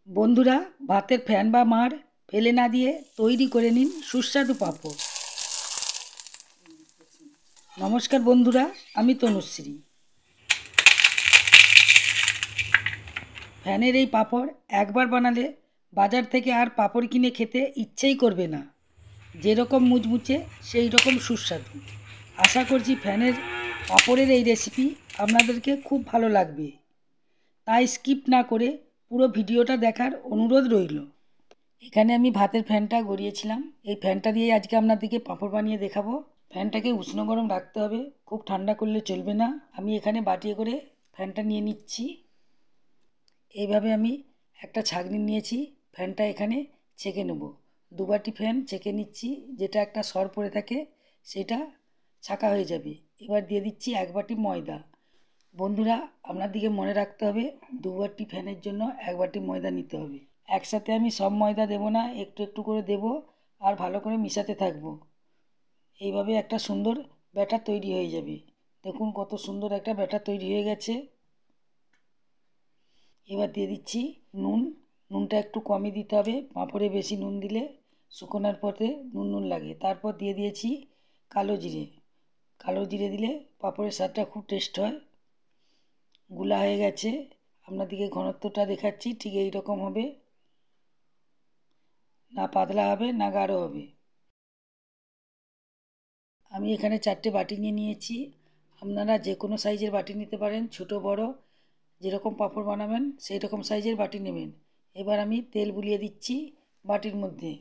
বন্ধুরা, ভাতের ফ্যান বা মাড় ফেলে না দিয়ে তৈরি করে নিন সুস্বাদু পাঁপড়। নমস্কার বন্ধুরা, আমি তনুশ্রী। ফ্যানের এই পাঁপড় একবার বানালে বাজার থেকে আর পাঁপড় কিনে খেতে ইচ্ছেই করবে না। যেরকম মুচমুচে সেই রকম সুস্বাদু। আশা করছি ফ্যানের পাঁপড়ের এই রেসিপি আপনাদেরকে খুব ভালো লাগবে, তাই স্কিপ না করে পুরো ভিডিওটা দেখার অনুরোধ রইল। এখানে আমি ভাতের ফ্যানটা গড়িয়েছিলাম। এই ফ্যানটা দিয়ে আজকে আপনাদেরকে পাঁপড় বানিয়ে দেখাবো। ফ্যানটাকে উষ্ণ গরম রাখতে হবে, খুব ঠান্ডা করলে চলবে না। আমি এখানে বাটিয়ে করে ফ্যানটা নিয়ে নিচ্ছি। এইভাবে আমি একটা ছাঁকনি নিয়েছি, ফ্যানটা এখানে ছেঁকে নেব। দু বাটি ফ্যান ছেঁকে নিচ্ছি, যেটা একটা সর পড়ে থাকে সেটা ছাঁকা হয়ে যাবে। এবার দিয়ে দিচ্ছি 1 বাটি ময়দা। বন্ধুরা, আপনাদেরকে মনে রাখতে হবে 2 বাটি ফ্যানের জন্য 1 বাটি ময়দা নিতে হবে। একসাথে আমি সব ময়দা দেবো না, একটু একটু করে দেবো আর ভালো করে মিশাতে থাকবো। এইভাবে একটা সুন্দর ব্যাটার তৈরি হয়ে যাবে। দেখুন কত সুন্দর একটা ব্যাটার তৈরি হয়ে গেছে। এবার দিয়ে দিচ্ছি নুন। নুনটা একটু কমই দিতে হবে, পাঁপড়ে বেশি নুন দিলে শুকোনোর পথে নুন নুন লাগে। তারপর দিয়ে দিয়েছি কালো জিরে। কালো জিরে দিলে পাঁপড়ের স্বাদটা খুব টেস্ট হয়। গুলা হয়ে গেছে, আপনাদেরকে ঘনত্বটা দেখাচ্ছি, ঠিক এই রকম হবে, না পাতলা হবে না গাঢ় হবে। আমি এখানে 4টে বাটি নিয়ে নিয়েছি। আপনারা যে কোনো সাইজের বাটি নিতে পারেন, ছোট বড় যেরকম পাঁপড় বানাবেন সেই রকম সাইজের বাটি নেবেন। এবার আমি তেল বুলিয়ে দিচ্ছি বাটির মধ্যে।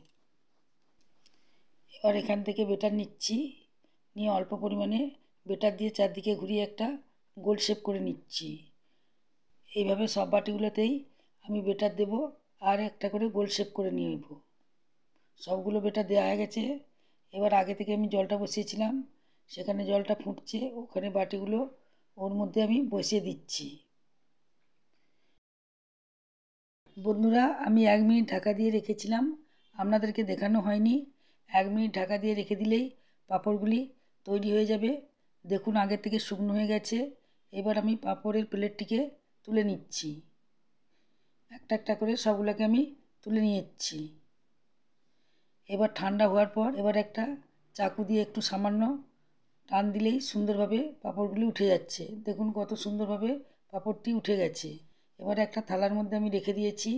এবার এখান থেকে বেটার নিচ্ছি, নিয়ে অল্প পরিমাণে বেটার দিয়ে চারদিকে ঘুরিয়ে একটা গোল শেপ করে নিচ্ছি। এইভাবে সব বাটিগুলোতেই আমি বেটার দেব আর একটা করে গোল শেপ করে নিয়ে নেব। সবগুলো বেটার দেওয়া হয়ে গেছে। এবার আগে থেকে আমি জলটা বসিয়েছিলাম, সেখানে জলটা ফুটছে, ওখানে বাটিগুলো ওর মধ্যে আমি বসিয়ে দিচ্ছি। বন্ধুরা, আমি 1 মিনিট ঢাকা দিয়ে রেখেছিলাম, আপনাদেরকে দেখানো হয়নি। 1 মিনিট ঢাকা দিয়ে রেখে দিলেই পাঁপড়গুলি তৈরি হয়ে যাবে। দেখুন আগের থেকে শুকনো হয়ে গেছে। এবার আমি পাঁপড়ের প্লেটটিকে তুলে নিচ্ছি। একটা একটা করে সবগুলোকে আমি তুলে নিয়েছি। এবার ঠান্ডা হওয়ার পর এবার একটা চাকু দিয়ে একটু সামান্য টান দিলেই সুন্দরভাবে পাঁপড়গুলি উঠে যাচ্ছে। দেখুন কত সুন্দরভাবে পাঁপড়টি উঠে গেছে। এবার একটা থালার মধ্যে আমি রেখে দিয়েছি।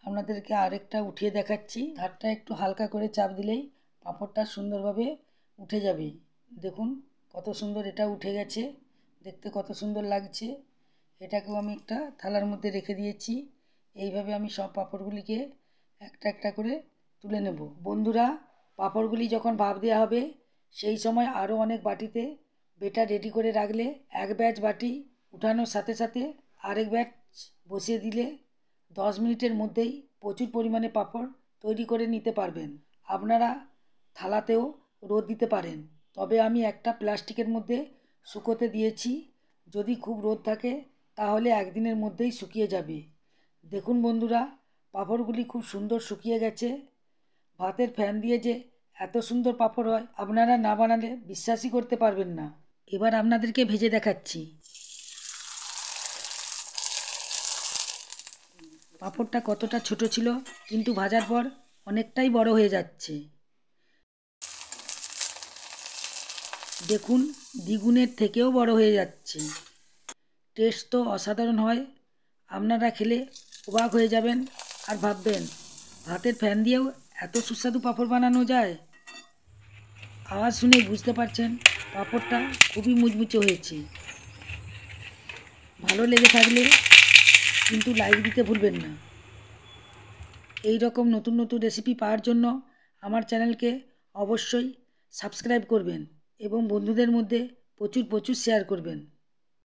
আপনাদেরকে আরেকটা উঠিয়ে দেখাচ্ছি। ধারটা একটু হালকা করে চাপ দিলেই পাঁপড়টা সুন্দরভাবে উঠে যাবে। দেখুন কত সুন্দর এটা উঠে গেছে, দেখতে কত সুন্দর লাগছে। এটাকেও আমি একটা থালার মধ্যে রেখে দিয়েছি। এইভাবে আমি সব পাঁপড়গুলিকে একটা একটা করে তুলে নেব। বন্ধুরা, পাঁপড়গুলি যখন ভাপ দেওয়া হবে সেই সময় আরও অনেক বাটিতে বেটার রেডি করে রাখলে এক ব্যাচ বাটি উঠানোর সাথে সাথে আরেক ব্যাচ বসিয়ে দিলে 10 মিনিটের মধ্যেই প্রচুর পরিমাণে পাঁপড় তৈরি করে নিতে পারবেন। আপনারা থালাতেও রোদ দিতে পারেন, তবে আমি একটা প্লাস্টিকের মধ্যে শুকোতে দিয়েছি। যদি খুব রোদ থাকে তাহলে একদিনের মধ্যেই শুকিয়ে যাবে। দেখুন বন্ধুরা, পাঁপড়গুলি খুব সুন্দর শুকিয়ে গেছে। ভাতের ফ্যান দিয়ে যে এত সুন্দর পাঁপড় হয় আপনারা না বানালে বিশ্বাসই করতে পারবেন না। এবার আপনাদেরকে ভেজে দেখাচ্ছি। পাঁপড়টা কতটা ছোট ছিল, কিন্তু ভাজার পর অনেকটাই বড় হয়ে যাচ্ছে। দেখুন দ্বিগুণের থেকেও বড় হয়ে যাচ্ছে। টেস্ট তো অসাধারণ হয়, আপনারা খেলে অবাক হয়ে যাবেন আর ভাববেন ভাতের ফ্যান দিয়েও এত সুস্বাদু পাঁপড় বানানো যায়। আওয়াজ শুনে বুঝতে পারছেন পাঁপড়টা খুবই মুচমুচে হয়েছে। ভালো লেগে থাকলে কিন্তু লাইক দিতে ভুলবেন না। এই রকম নতুন নতুন রেসিপি পাওয়ার জন্য আমার চ্যানেলকে অবশ্যই সাবস্ক্রাইব করবেন এবং বন্ধুদের মধ্যে প্রচুর প্রচুর শেয়ার করবেন।